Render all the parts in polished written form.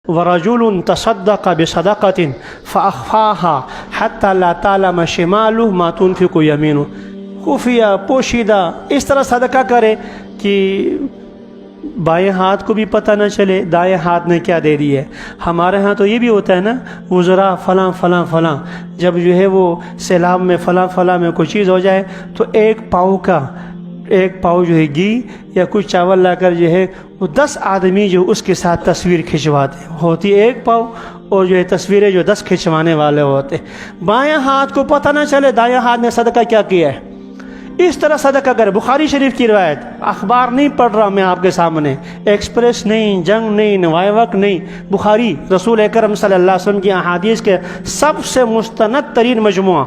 ورجل تصدق بصدقة فأخفاها حتى لا تعلم شماله ما تنفق يمينه، خفیہ پوشیدہ اس طرح صدقہ کرے کہ بائیں ہاتھ کو بھی پتہ نہ چلے دائیں ہاتھ نے کیا دے دی ہے۔ ہمارے ہاں تو یہ بھی ہوتا ہے نا، وزراء فلاں فلاں فلاں، جب جو ہے وہ سیلاب میں فلاں فلاں میں کوئی چیز ہو جائے تو ایک پاؤ جو ہے گھی یا کچھ چاول لا کر جو ہے وہ 10 آدمی جو اس کے ساتھ تصویر کھنچواتے ہوتی ایک پاؤ، اور جو ہے تصویریں جو 10 کھنچوانے والے ہوتے، بائیں ہاتھ کو پتہ نہ چلے دائیں ہاتھ نے صدقہ کیا کیا ہے۔ اس طرح صدقہ کرے۔ بخاری شریف کی روایت، اخبار نہیں پڑھ رہا میں آپ کے سامنے، ایکسپریس نہیں، جنگ نہیں، نوائے وقت نہیں، بخاری رسول اکرم صلی اللہ علیہ وسلم کی احادیث کے سب سے مستند ترین مجموعہ۔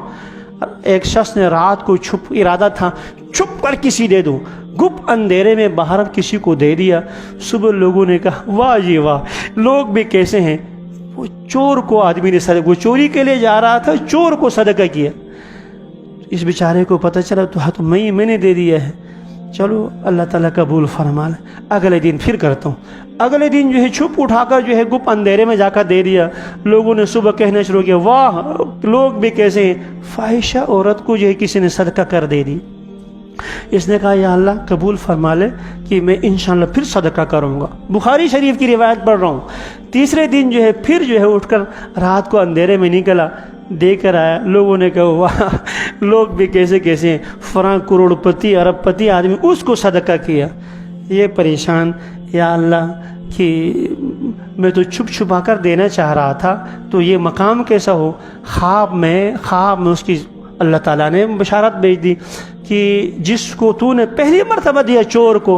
ایک شخص نے رات کو ارادہ تھا چھپ کر کسی دے دوں، گپ اندھیرے میں باہر کسی کو دے دیا۔ صبح لوگوں نے کہا واہ جی واہ، لوگ بھی کیسے ہیں۔ وہ چور کو آدمی نے صدقہ، وہ چوری کے لیے جا رہا تھا، چور کو صدقہ کیا۔ اس بیچارے کو پتہ چلا تو میں نے دے دیا ہے، چلو اللہ تعالیٰ قبول فرما لے، اگلے دن پھر کرتا ہوں۔ اگلے دن جو ہے چھپ اٹھا کر جو ہے گپ اندھیرے میں جا کر دے دیا۔ لوگوں نے صبح کہنا شروع کیا واہ، لوگ بھی کیسے ہیں، فاحشہ عورت کو جو ہے کسی نے صدقہ کر دے دی۔ اس نے کہا یا اللہ قبول فرما لے کہ میں انشاءاللہ پھر صدقہ کروں گا۔ بخاری شریف کی روایت پڑھ رہا ہوں۔ تیسرے دن جو ہے پھر جو ہے اٹھ کر رات کو اندھیرے میں نکلا، دے کر آیا۔ لوگوں نے کہا واہ، لوگ بھی کیسے کیسے ہیں، فلاں کروڑ پتی ارب پتی آدمی اس کو صدقہ کیا۔ یہ پریشان، یا اللہ کہ میں تو چھپ چھپا کر دینا چاہ رہا تھا، تو یہ مقام کیسا ہو۔ خواب میں اس کی اللہ تعالیٰ نے بشارت بھیج دی کہ جس کو تو نے پہلی مرتبہ دیا چور کو،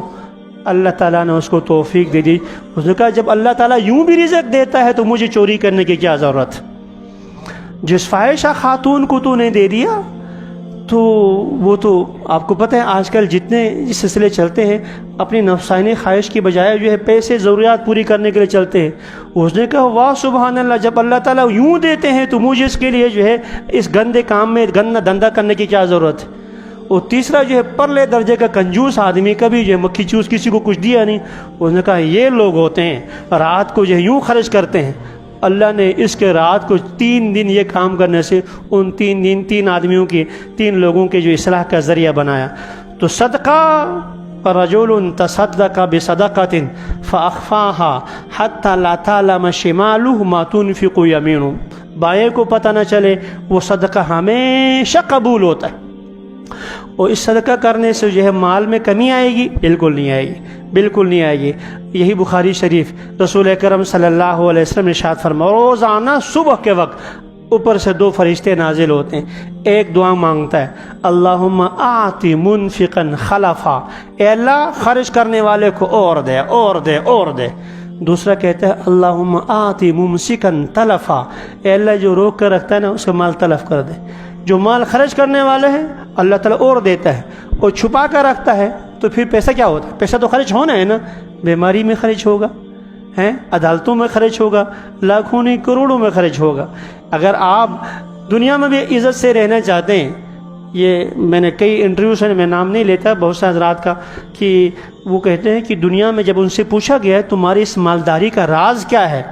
اللہ تعالیٰ نے اس کو توفیق دے دی۔ اس نے کہا جب اللہ تعالیٰ یوں بھی رزق دیتا ہے تو مجھے چوری کرنے کی کیا ضرورت۔ جس فاحشہ خاتون کو تو نے دے دیا، تو وہ تو آپ کو پتہ ہے آج کل جتنے سلسلے چلتے ہیں اپنی نفسانی خواہش کی بجائے جو ہے پیسے ضروریات پوری کرنے کے لیے چلتے ہیں۔ اس نے کہا واہ سبحان اللہ، جب اللہ تعالیٰ یوں دیتے ہیں تو مجھے اس کے لیے جو ہے اس گندے کام میں گندا دھندا کرنے کی کیا ضرورت ہے۔ اور تیسرا جو ہے پرلے درجے کا کنجوس آدمی، کبھی جو ہے مکھی چوس کسی کو کچھ دیا نہیں۔ اس نے کہا یہ لوگ ہوتے ہیں رات کو جو ہے یوں خرچ کرتے ہیں۔ اللہ نے اس کے رات کو 3 دن یہ کام کرنے سے ان 3 دن 3 آدمیوں کی 3 لوگوں کے جو اصلاح کا ذریعہ بنایا۔ تو صدقہ، رجل تصدق بصدقة فأخفاها حتى لا تعلم شماله ما تنفق يمينه، بائیں کو پتہ نہ چلے، وہ صدقہ ہمیشہ قبول ہوتا ہے۔ اور اس صدقہ کرنے سے جو ہے مال میں کمی آئے گی؟ بالکل نہیں آئے گی، بالکل نہیں آئے گی۔ یہی بخاری شریف رسول اکرم صلی اللہ علیہ وسلم نے ارشاد فرمایا روزانہ صبح کے وقت اوپر سے 2 فرشتے نازل ہوتے ہیں، ایک دعا مانگتا ہے اللہم آتی منفقا خلفا، اے اللہ خرچ کرنے والے کو اور دے اور دے اور دے۔ دوسرا کہتا ہے اللہم آتی ممسکا تلفا، اے اللہ جو روک کر رکھتا ہے نا اس کا مال تلف کر دے۔ جو مال خرچ کرنے والے ہیں اللہ تعالیٰ اور دیتا ہے، اور چھپا کر رکھتا ہے تو پھر پیسہ کیا ہوتا ہے؟ پیسہ تو خرچ ہونا ہے نا، بیماری میں خرچ ہوگا، عدالتوں میں خرچ ہوگا، لاکھوں نہیں کروڑوں میں خرچ ہوگا۔ اگر آپ دنیا میں بھی عزت سے رہنا چاہتے ہیں، یہ میں نے کئی انٹرویوز میں نام نہیں لیتا بہت سے حضرات کا، کہ وہ کہتے ہیں کہ دنیا میں جب ان سے پوچھا گیا تمہاری اس مالداری کا راز کیا ہے،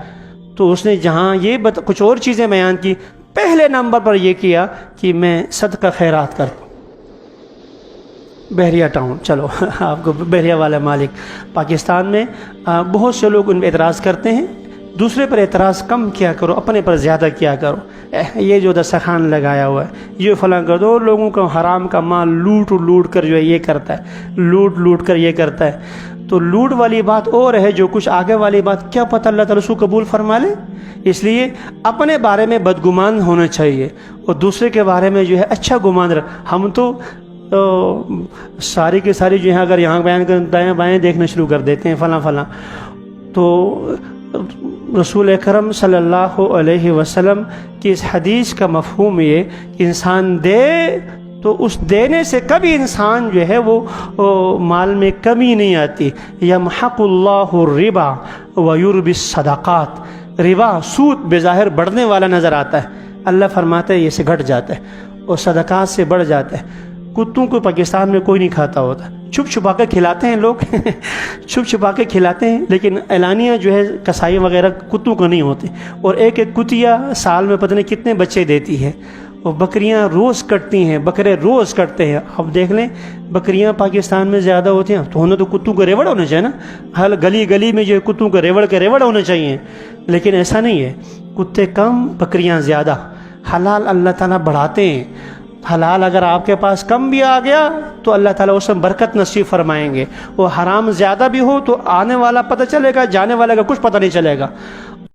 تو اس نے جہاں یہ کچھ اور چیزیں بیان کی، پہلے نمبر پر یہ کیا کہ میں صدقہ خیرات کرتا ہوں۔ بحریہ ٹاؤن، چلو آپ کو بحریہ والا مالک، پاکستان میں بہت سے لوگ ان پہ اعتراض کرتے ہیں، دوسرے پر اعتراض کم کیا کرو، اپنے پر زیادہ کیا کرو۔ یہ جو دسترخوان لگایا ہوا ہے یہ فلاں کر دو، لوگوں کا حرام کا مال لوٹ کر جو ہے یہ کرتا ہے، لوٹ کر یہ کرتا ہے۔ تو لوٹ والی بات اور ہے، جو کچھ آگے والی بات کیا پتہ اللہ تعالیٰ اس کو قبول فرما لے۔ اس لیے اپنے بارے میں بدگمان ہونا چاہیے اور دوسرے کے بارے میں جو ہے اچھا گمان رکھ۔ ہم تو ساری کے ساری جو ہے اگر یہاں بیان کر دائیں بائیں دیکھنا شروع کر دیتے ہیں فلاں فلاں۔ تو رسول اکرم صلی اللہ علیہ وسلم کی اس حدیث کا مفہوم یہ کہ انسان دے تو اس دینے سے کبھی انسان جو ہے وہ مال میں کمی نہیں آتی۔ یمحق اللہ الربا ویربی الصدقات، ربا سود بظاہر بڑھنے والا نظر آتا ہے، اللہ فرماتا ہے یہ سے گھٹ جاتا ہے اور صدقات سے بڑھ جاتا ہے۔ کتوں کو پاکستان میں کوئی نہیں کھاتا ہوتا، چھپ چھپا کے کھلاتے ہیں لوگ چھپ چھپا کے کھلاتے ہیں، لیکن اعلانیہ جو ہے کسائی وغیرہ کتوں کو نہیں ہوتے۔ اور ایک ایک کتیا سال میں پتہ نہیں کتنے بچے دیتی ہے، اور بکریاں روز کٹتی ہیں، بکرے روز کٹتے ہیں۔ اب دیکھ لیں بکریاں پاکستان میں زیادہ ہوتی ہیں تو انہیں تو کتوں کا ریوڑ ہونا چاہیے نا، ہر گلی گلی میں جو کتوں کا ریوڑ ہونا چاہیے، لیکن ایسا نہیں ہے، کتے کم بکریاں زیادہ۔ حلال اللہ تعالیٰ بڑھاتے ہیں، حلال اگر آپ کے پاس کم بھی آ گیا تو اللہ تعالیٰ اس میں برکت نصیب فرمائیں گے، وہ حرام زیادہ بھی ہو تو آنے والا پتہ چلے گا، جانے والے کا کچھ پتہ نہیں چلے گا۔